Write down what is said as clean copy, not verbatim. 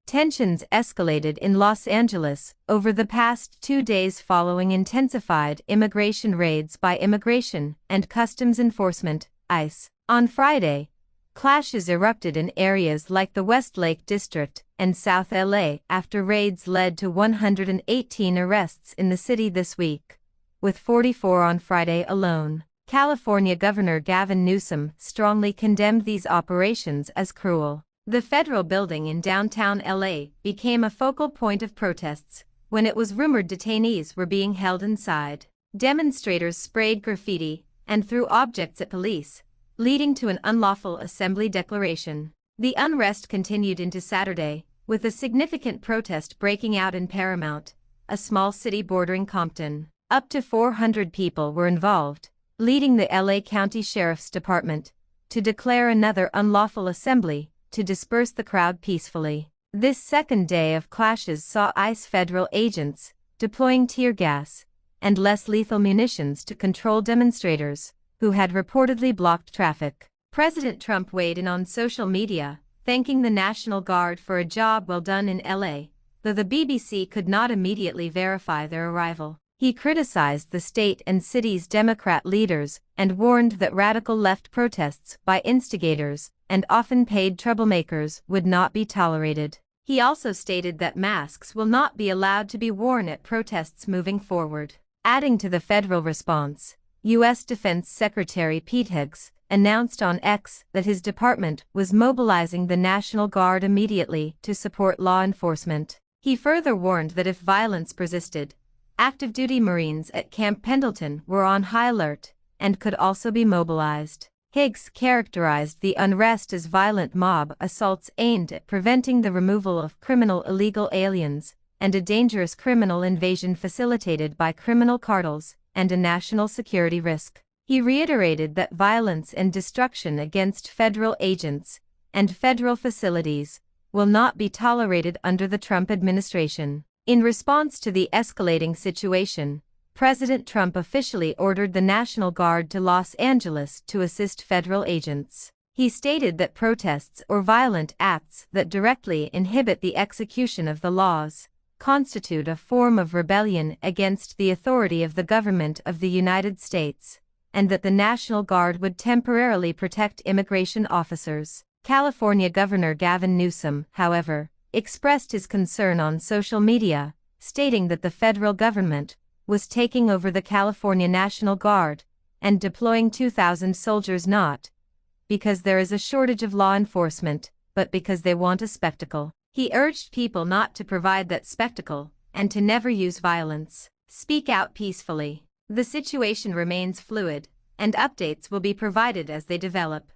Tensions escalated in Los Angeles over the past 2 days following intensified immigration raids by Immigration and Customs Enforcement, ICE. On Friday, clashes erupted in areas like the Westlake District and South LA after raids led to 118 arrests in the city this week, with 44 on Friday alone. California Governor Gavin Newsom strongly condemned these operations as cruel. The federal building in downtown LA became a focal point of protests when it was rumored detainees were being held inside. Demonstrators sprayed graffiti and threw objects at police, leading to an unlawful assembly declaration. The unrest continued into Saturday, with a significant protest breaking out in Paramount, a small city bordering Compton. Up to 400 people were involved, leading the LA County Sheriff's Department to declare another unlawful assembly to disperse the crowd peacefully. This second day of clashes saw ICE federal agents deploying tear gas and less lethal munitions to control demonstrators who had reportedly blocked traffic. President Trump weighed in on social media, thanking the National Guard for a job well done in LA, though the BBC could not immediately verify their arrival. He criticized the state and city's Democrat leaders and warned that radical left protests by instigators and often paid troublemakers would not be tolerated. He also stated that masks will not be allowed to be worn at protests moving forward. Adding to the federal response, U.S. Defense Secretary Pete Higgs announced on X that his department was mobilizing the National Guard immediately to support law enforcement. He further warned that if violence persisted, active-duty Marines at Camp Pendleton were on high alert and could also be mobilized. Higgs characterized the unrest as violent mob assaults aimed at preventing the removal of criminal illegal aliens and a dangerous criminal invasion facilitated by criminal cartels and a national security risk. He reiterated that violence and destruction against federal agents and federal facilities will not be tolerated under the Trump administration. In response to the escalating situation, President Trump officially ordered the National Guard to Los Angeles to assist federal agents. He stated that protests or violent acts that directly inhibit the execution of the laws constitute a form of rebellion against the authority of the government of the United States, and that the National Guard would temporarily protect immigration officers. California Governor Gavin Newsom, however, expressed his concern on social media, stating that the federal government was taking over the California National Guard and deploying 2,000 soldiers not because there is a shortage of law enforcement, but because they want a spectacle. He urged people not to provide that spectacle and to never use violence. Speak out peacefully. The situation remains fluid, and updates will be provided as they develop.